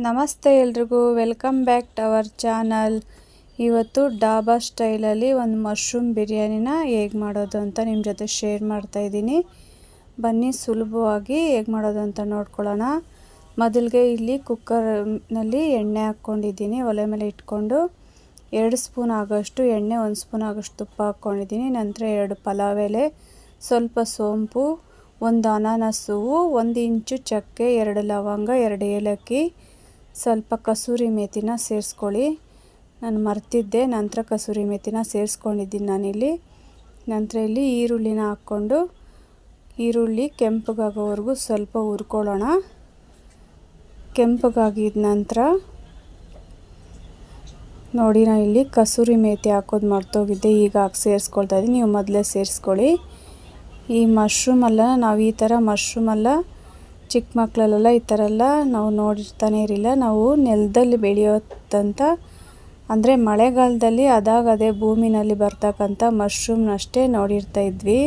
ನಮಸ್ತೆ ಎಲ್ರಿಗೂ, welcome back to our channel. ಇವತ್ತು ಡಾಬಾ ಸ್ಟೈಲಲ್ಲಿ ಒಂದು ಮಶ್ರೂಮ್ ಬಿರಿಯಾನಿನ ಹೇಗೆ ಮಾಡೋದು ಅಂತ ನಿಮ್ಮ ಜೊತೆ ಶೇರ್ ಮಾಡ್ತಾಯಿದ್ದೀನಿ. ಬನ್ನಿ ಸುಲಭವಾಗಿ ಹೇಗೆ ಮಾಡೋದು ಅಂತ ನೋಡ್ಕೊಳ್ಳೋಣ. ಮೊದಲಿಗೆ ಇಲ್ಲಿ ಕುಕ್ಕರ್ನಲ್ಲಿ ಎಣ್ಣೆ ಹಾಕ್ಕೊಂಡಿದ್ದೀನಿ. ಒಲೆ ಮೇಲೆ ಇಟ್ಕೊಂಡು 2 ಸ್ಪೂನ್ ಆಗೋಷ್ಟು ಎಣ್ಣೆ, 1 ಸ್ಪೂನ್ ಆಗೋಷ್ಟು ತುಪ್ಪ ಹಾಕ್ಕೊಂಡಿದ್ದೀನಿ. ನಂತರ 2 ಪಲಾವ್ ಎಲೆ, ಸ್ವಲ್ಪ ಸೋಂಪು, 1 ಅನಾನಸ್ ಹೂವು, 1 ಇಂಚು ಚಕ್ಕೆ, 2 ಲವಂಗ, 2 ಏಲಕ್ಕಿ, ಸ್ವಲ್ಪ ಕಸೂರಿ ಮೇಥಿನ ಸೇರಿಸ್ಕೊಳ್ಳಿ. ನಾನು ಮರ್ತಿದ್ದೆ, ನಂತರ ಕಸೂರಿ ಮೇಥಿನ ಸೇರಿಸ್ಕೊಂಡಿದ್ದೀನಿ ನಾನಿಲ್ಲಿ. ನಂತರ ಇಲ್ಲಿ ಈರುಳ್ಳಿನ ಹಾಕ್ಕೊಂಡು ಈರುಳ್ಳಿ ಕೆಂಪಗಾಗೋವರೆಗೂ ಸ್ವಲ್ಪ ಹುರ್ಕೊಳ್ಳೋಣ. ಕೆಂಪಗಾಗಿದ ನಂತರ ನೋಡಿ, ನಾನು ಇಲ್ಲಿ ಕಸೂರಿ ಮೇಥಿ ಹಾಕೋದು ಮರ್ತೋಗಿದ್ದೆ, ಈಗ ಹಾಕಿ ಸೇರಿಸ್ಕೊಳ್ತಾ ಇದ್ದೀನಿ. ನೀವು ಮೊದಲೇ ಸೇರಿಸ್ಕೊಳ್ಳಿ. ಈ ಮಶ್ರೂಮೆಲ್ಲ ನಾವು ಈ ಥರ ಮಶ್ರೂಮೆಲ್ಲ ಚಿಕ್ಕ ಮಕ್ಕಳಲ್ಲೆಲ್ಲ ಈ ಥರ ಎಲ್ಲ ನಾವು ನೋಡಿರ್ತಾನೆ ಇರಲಿಲ್ಲ. ನಾವು ನೆಲದಲ್ಲಿ ಬೆಳೆಯೋದಂತ ಅಂದರೆ ಮಳೆಗಾಲದಲ್ಲಿ ಅದೇ ಭೂಮಿನಲ್ಲಿ ಬರ್ತಕ್ಕಂಥ ಮಶ್ರೂಮ್ನಷ್ಟೇ ನೋಡಿರ್ತಾ ಇದ್ವಿ,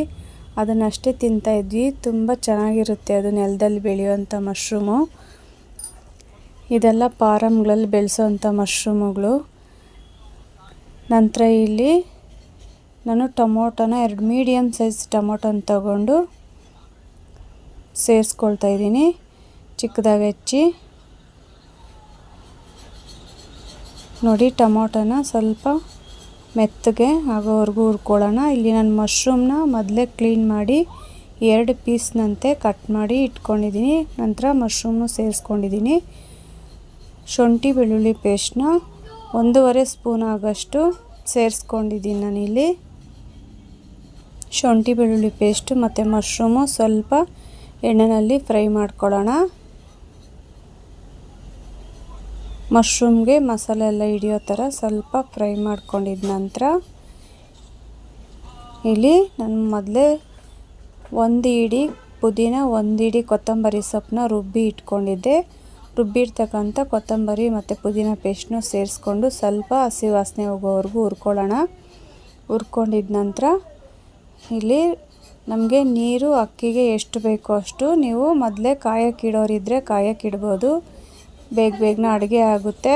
ಅದನ್ನಷ್ಟೇ ತಿಂತಾಯಿದ್ವಿ. ತುಂಬ ಚೆನ್ನಾಗಿರುತ್ತೆ ಅದು ನೆಲದಲ್ಲಿ ಬೆಳೆಯುವಂಥ ಮಶ್ರೂಮು. ಇದೆಲ್ಲ ಫಾರಮ್ಗಳಲ್ಲಿ ಬೆಳೆಸೋವಂಥ ಮಶ್ರೂಮುಗಳು. ನಂತರ ಇಲ್ಲಿ ನಾನು ಟೊಮೊಟೊನ 2 ಮೀಡಿಯಮ್ ಸೈಜ್ ಟೊಮೊಟೊನ ತಗೊಂಡು ಸೇರಿಸ್ಕೊಳ್ತಾ ಇದ್ದೀನಿ, ಚಿಕ್ಕದಾಗಿ ಹೆಚ್ಚಿ. ನೋಡಿ, ಟೊಮೊಟೊನ ಸ್ವಲ್ಪ ಮೆತ್ತಗೆ ಆಗೋವರೆಗೂ ಹುರ್ಕೊಳ್ಳೋಣ. ಇಲ್ಲಿ ನಾನು ಮಶ್ರೂಮ್ನ ಮೊದಲೇ ಕ್ಲೀನ್ ಮಾಡಿ 2 ಪೀಸ್ನಂತೆ ಕಟ್ ಮಾಡಿ ಇಟ್ಕೊಂಡಿದ್ದೀನಿ. ನಂತರ ಮಶ್ರೂಮ್ನು ಸೇರಿಸ್ಕೊಂಡಿದ್ದೀನಿ. ಶುಂಠಿ ಬೆಳ್ಳುಳ್ಳಿ ಪೇಸ್ಟ್ನ 1.5 ಸ್ಪೂನ್ ಆಗೋಷ್ಟು ಸೇರಿಸ್ಕೊಂಡಿದ್ದೀನಿ ನಾನಿಲ್ಲಿ. ಶುಂಠಿ ಬೆಳ್ಳುಳ್ಳಿ ಪೇಸ್ಟು ಮತ್ತು ಮಶ್ರೂಮು ಸ್ವಲ್ಪ ಎಣ್ಣೆಯಲ್ಲಿ ಫ್ರೈ ಮಾಡ್ಕೊಳ್ಳೋಣ. ಮಶ್ರೂಮ್ಗೆ ಮಸಾಲೆ ಎಲ್ಲ ಹಿಡಿಯೋ ಥರ ಸ್ವಲ್ಪ ಫ್ರೈ ಮಾಡ್ಕೊಂಡಿದ್ದ ನಂತರ ಇಲ್ಲಿ ನಾನು ಮೊದಲೇ 1 ಹಿಡಿ ಪುದೀನ, 1 ಹಿಡಿ ಕೊತ್ತಂಬರಿ ಸೊಪ್ಪನ್ನ ರುಬ್ಬಿ ಇಟ್ಕೊಂಡಿದ್ದೆ. ರುಬ್ಬಿರ್ತಕ್ಕಂಥ ಕೊತ್ತಂಬರಿ ಮತ್ತು ಪುದೀನ ಪೇಸ್ಟ್ನ ಸೇರಿಸ್ಕೊಂಡು ಸ್ವಲ್ಪ ಹಸಿ ವಾಸನೆ ಹೋಗೋವರೆಗೂ ಹುರ್ಕೊಳ್ಳೋಣ. ಹುರ್ಕೊಂಡಿದ್ದ ನಂತರ ಇಲ್ಲಿ ನಮಗೆ ನೀರು ಅಕ್ಕಿಗೆ ಎಷ್ಟು ಬೇಕೋ ಅಷ್ಟು ನೀವು ಮೊದಲೇ ಕಾಯಕ್ಕಿಡೋರಿದ್ದರೆ ಕಾಯಕ್ಕಿಡ್ಬೋದು, ಬೇಗನೆ ಅಡುಗೆ ಆಗುತ್ತೆ.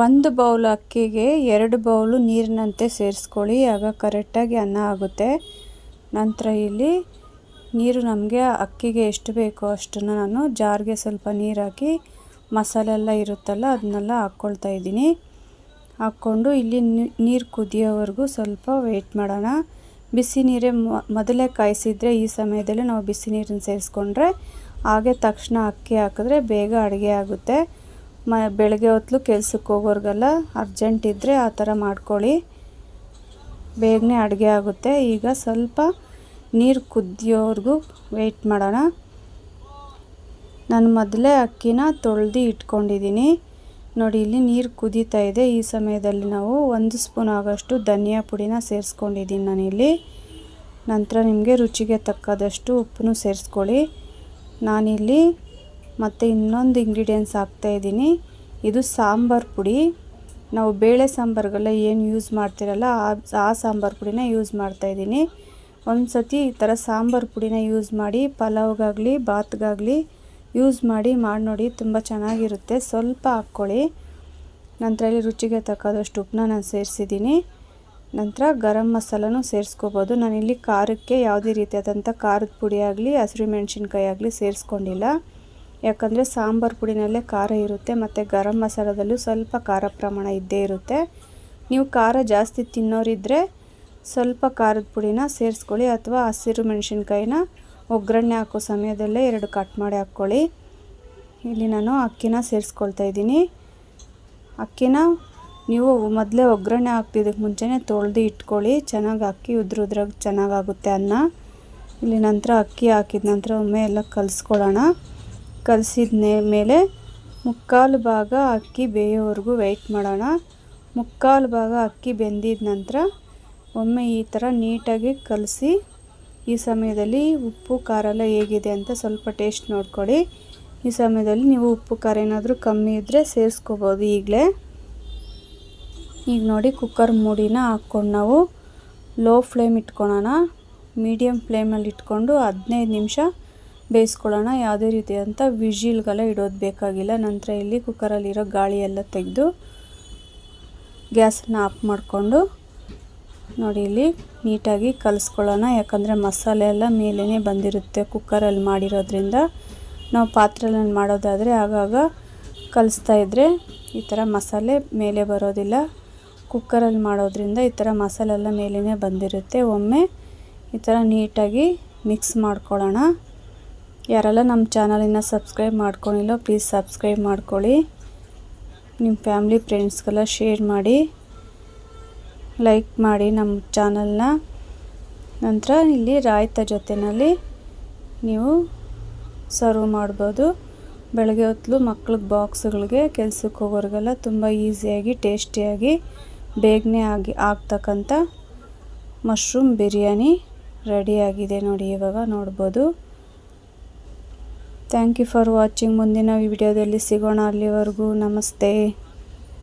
1 ಬೌಲ್ ಅಕ್ಕಿಗೆ 2 ಬೌಲು ನೀರಿನಂತೆ ಸೇರಿಸ್ಕೊಳ್ಳಿ, ಆಗ ಕರೆಕ್ಟಾಗಿ ಅನ್ನ ಆಗುತ್ತೆ. ನಂತರ ಇಲ್ಲಿ ನೀರು ನಮಗೆ ಅಕ್ಕಿಗೆ ಎಷ್ಟು ಬೇಕೋ ಅಷ್ಟನ್ನು ನಾನು ಜಾರ್ಗೆ ಸ್ವಲ್ಪ ನೀರು ಹಾಕಿ ಮಸಾಲೆ ಎಲ್ಲ ಇರುತ್ತಲ್ಲ ಅದನ್ನೆಲ್ಲ ಹಾಕ್ಕೊಳ್ತಾ ಇದ್ದೀನಿ. ಹಾಕ್ಕೊಂಡು ಇಲ್ಲಿ ನೀರು ಕುದಿಯೋವರೆಗೂ ಸ್ವಲ್ಪ ವೆಯ್ಟ್ ಮಾಡೋಣ. ಬಿಸಿ ನೀರೇ ಮೊದಲೇ ಕಾಯಿಸಿದರೆ ಈ ಸಮಯದಲ್ಲಿ ನಾವು ಬಿಸಿ ನೀರನ್ನು ಸೇರಿಸ್ಕೊಂಡ್ರೆ ಹಾಗೆ ತಕ್ಷಣ ಅಕ್ಕಿ ಹಾಕಿದ್ರೆ ಬೇಗ ಅಡುಗೆ ಆಗುತ್ತೆ. ಬೆಳಗ್ಗೆ ಹೊತ್ತು ಕೆಲ್ಸಕ್ಕೆ ಹೋಗೋರಿಗೆಲ್ಲ ಅರ್ಜೆಂಟ್ ಇದ್ದರೆ ಆ ಥರ ಮಾಡ್ಕೊಳ್ಳಿ, ಬೇಗನೆ ಅಡುಗೆ ಆಗುತ್ತೆ. ಈಗ ಸ್ವಲ್ಪ ನೀರು ಕುದಿಯೋವರೆಗೂ ವೆಯ್ಟ್ ಮಾಡೋಣ. ನಾನು ಮೊದಲೇ ಅಕ್ಕಿನ ತೊಳೆದು ಇಟ್ಕೊಂಡಿದ್ದೀನಿ. ನೋಡಿ, ಇಲ್ಲಿ ನೀರು ಕುದೀತಾ ಇದೆ. ಈ ಸಮಯದಲ್ಲಿ ನಾವು 1 ಸ್ಪೂನ್ ಆಗೋಷ್ಟು ಧನಿಯಾ ಪುಡಿನ ಸೇರಿಸ್ಕೊಂಡಿದ್ದೀನಿ ನಾನಿಲ್ಲಿ. ನಂತರ ನಿಮಗೆ ರುಚಿಗೆ ತಕ್ಕದಷ್ಟು ಉಪ್ಪನ್ನು ಸೇರಿಸ್ಕೊಳ್ಳಿ. ನಾನಿಲ್ಲಿ ಮತ್ತು ಇನ್ನೊಂದು ಇಂಗ್ರೀಡಿಯೆಂಟ್ಸ್ ಹಾಕ್ತಾಯಿದ್ದೀನಿ. ಇದು ಸಾಂಬಾರು ಪುಡಿ. ನಾವು ಬೇಳೆ ಸಾಂಬಾರಿಗೆಲ್ಲ ಏನು ಯೂಸ್ ಮಾಡ್ತಿರಲ್ಲ ಆ ಸಾಂಬಾರು ಪುಡಿನ ಯೂಸ್ ಮಾಡ್ತಾಯಿದ್ದೀನಿ. ಒಂದು ಸತಿ ಈ ಥರ ಸಾಂಬಾರು ಪುಡಿನ ಯೂಸ್ ಮಾಡಿ ಪಲಾವ್ಗಾಗಲಿ ಬಾತ್ಗಾಗಲಿ ಯೂಸ್ ಮಾಡಿ ನೋಡಿ, ತುಂಬ ಚೆನ್ನಾಗಿರುತ್ತೆ. ಸ್ವಲ್ಪ ಹಾಕ್ಕೊಳ್ಳಿ. ನಂತರ ಇಲ್ಲಿ ರುಚಿಗೆ ತಕ್ಕದಷ್ಟು ಉಪ್ಪನ್ನ ನಾನು ಸೇರಿಸಿದ್ದೀನಿ. ನಂತರ ಗರಂ ಮಸಾಲನೂ ಸೇರಿಸ್ಕೋಬೋದು. ನಾನಿಲ್ಲಿ ಖಾರಕ್ಕೆ ಯಾವುದೇ ರೀತಿಯಾದಂಥ ಖಾರದ ಪುಡಿ ಆಗಲಿ ಹಸಿರು ಮೆಣಸಿನ್ಕಾಯಿ ಆಗಲಿ ಸೇರಿಸ್ಕೊಂಡಿಲ್ಲ, ಯಾಕಂದರೆ ಸಾಂಬಾರು ಪುಡಿನಲ್ಲೇ ಖಾರ ಇರುತ್ತೆ ಮತ್ತು ಗರಂ ಮಸಾಲದಲ್ಲೂ ಸ್ವಲ್ಪ ಖಾರ ಪ್ರಮಾಣ ಇದ್ದೇ ಇರುತ್ತೆ. ನೀವು ಖಾರ ಜಾಸ್ತಿ ತಿನ್ನೋರಿದ್ದರೆ ಸ್ವಲ್ಪ ಖಾರದ ಪುಡಿನ ಸೇರಿಸ್ಕೊಳ್ಳಿ, ಅಥವಾ ಹಸಿರು ಮೆಣಸಿನ್ಕಾಯಿನ ಒಗ್ಗರಣೆ ಹಾಕೋ ಸಮಯದಲ್ಲೇ 2 ಕಟ್ ಮಾಡಿ ಹಾಕ್ಕೊಳ್ಳಿ. ಇಲ್ಲಿ ನಾನು ಅಕ್ಕಿನ ಸೇರಿಸ್ಕೊಳ್ತಾ ಇದ್ದೀನಿ. ಅಕ್ಕಿನ ನೀವು ಮೊದಲೇ ಒಗ್ಗರಣೆ ಹಾಕ್ತಿದ್ದಕ್ಕೆ ಮುಂಚೆನೇ ತೊಳೆದು ಇಟ್ಕೊಳ್ಳಿ, ಚೆನ್ನಾಗಿ ಅಕ್ಕಿ ಉದ್ರಾಗ ಚೆನ್ನಾಗಾಗುತ್ತೆ ಅನ್ನ. ಇಲ್ಲಿ ನಂತರ ಅಕ್ಕಿ ಹಾಕಿದ ನಂತರ ಒಮ್ಮೆ ಎಲ್ಲ ಕಲಿಸ್ಕೊಳ್ಳೋಣ. ಕಲಸಿದ ಮೇಲೆ 3/4 ಭಾಗ ಅಕ್ಕಿ ಬೇಯೋವರೆಗೂ ವೆಯ್ಟ್ ಮಾಡೋಣ. 3/4 ಭಾಗ ಅಕ್ಕಿ ಬೆಂದಿದ ನಂತರ ಒಮ್ಮೆ ಈ ಥರ ನೀಟಾಗಿ ಕಲಸಿ. ಈ ಸಮಯದಲ್ಲಿ ಉಪ್ಪು ಖಾರ ಎಲ್ಲ ಹೇಗಿದೆ ಅಂತ ಸ್ವಲ್ಪ ಟೇಸ್ಟ್ ನೋಡ್ಕೊಳ್ಳಿ. ಈ ಸಮಯದಲ್ಲಿ ನೀವು ಉಪ್ಪು ಖಾರ ಏನಾದರೂ ಕಮ್ಮಿ ಇದ್ದರೆ ಸೇರಿಸ್ಕೋಬೋದು ಈಗಲೇ. ಈಗ ನೋಡಿ, ಕುಕ್ಕರ್ ಮೂಡಿನ ಹಾಕ್ಕೊಂಡು ನಾವು ಲೋ ಫ್ಲೇಮ್ ಇಟ್ಕೊಳ್ಳೋಣ. ಮೀಡಿಯಮ್ ಫ್ಲೇಮಲ್ಲಿ ಇಟ್ಕೊಂಡು 15 ನಿಮಿಷ ಬೇಯಿಸ್ಕೊಳ್ಳೋಣ. ಯಾವುದೇ ರೀತಿಯಾದಂಥ ವಿಜಿಲ್ಗೆಲ್ಲ ಇಡೋದು ಬೇಕಾಗಿಲ್ಲ. ನಂತರ ಇಲ್ಲಿ ಕುಕ್ಕರಲ್ಲಿರೋ ಗಾಳಿ ಎಲ್ಲ ತೆಗೆದು ಗ್ಯಾಸನ್ನು ಆಫ್ ಮಾಡಿಕೊಂಡು ನೋಡಿ ಇಲ್ಲಿ ನೀಟಾಗಿ ಕಲಿಸ್ಕೊಳ್ಳೋಣ. ಯಾಕಂದರೆ ಮಸಾಲೆ ಎಲ್ಲ ಮೇಲೇ ಬಂದಿರುತ್ತೆ ಕುಕ್ಕರಲ್ಲಿ ಮಾಡಿರೋದ್ರಿಂದ. ನಾವು ಪಾತ್ರೆಯಲ್ಲಿ ಮಾಡೋದಾದರೆ ಆಗಾಗ ಕಲಿಸ್ತಾ ಇದ್ದರೆ ಈ ಥರ ಮಸಾಲೆ ಮೇಲೆ ಬರೋದಿಲ್ಲ. ಕುಕ್ಕರಲ್ಲಿ ಮಾಡೋದ್ರಿಂದ ಈ ಥರ ಮಸಾಲೆ ಎಲ್ಲ ಮೇಲೇ ಬಂದಿರುತ್ತೆ. ಒಮ್ಮೆ ಈ ಥರ ನೀಟಾಗಿ ಮಿಕ್ಸ್ ಮಾಡ್ಕೊಳ್ಳೋಣ. ಯಾರೆಲ್ಲ ನಮ್ಮ ಚಾನಲನ್ನು ಸಬ್ಸ್ಕ್ರೈಬ್ ಮಾಡ್ಕೊಂಡಿಲ್ಲ ಪ್ಲೀಸ್ ಸಬ್ಸ್ಕ್ರೈಬ್ ಮಾಡ್ಕೊಳ್ಳಿ. ನಿಮ್ಮ ಫ್ಯಾಮ್ಲಿ ಫ್ರೆಂಡ್ಸ್ಗೆಲ್ಲ ಶೇರ್ ಮಾಡಿ, ಲೈಕ್ ಮಾಡಿ ನಮ್ಮ ಚಾನಲ್ನ. ನಂತರ ಇಲ್ಲಿ ರಾಯ್ತ ಜೊತೆಯಲ್ಲಿ ನೀವು ಸರ್ವ್ ಮಾಡ್ಬೋದು. ಬೆಳಗ್ಗೆ ಹೊತ್ತು ಮಕ್ಳಿಗೆ ಬಾಕ್ಸ್ಗಳಿಗೆ ಕೆಲ್ಸಕ್ಕೆ ಹೋಗೋರಿಗೆಲ್ಲ ತುಂಬ ಈಸಿಯಾಗಿ ಟೇಸ್ಟಿಯಾಗಿ ಬೇಗನೆ ಆಗ್ತಕ್ಕಂಥ ಮಶ್ರೂಮ್ ಬಿರಿಯಾನಿ ರೆಡಿಯಾಗಿದೆ ನೋಡಿ, ಇವಾಗ ನೋಡ್ಬೋದು. Thank you for watching. ಮುಂದಿನ ವಿಡಿಯೋದಲ್ಲಿ ಸಿಗೋಣ. ಅಲ್ಲಿವರೆಗೂ ನಮಸ್ತೆ.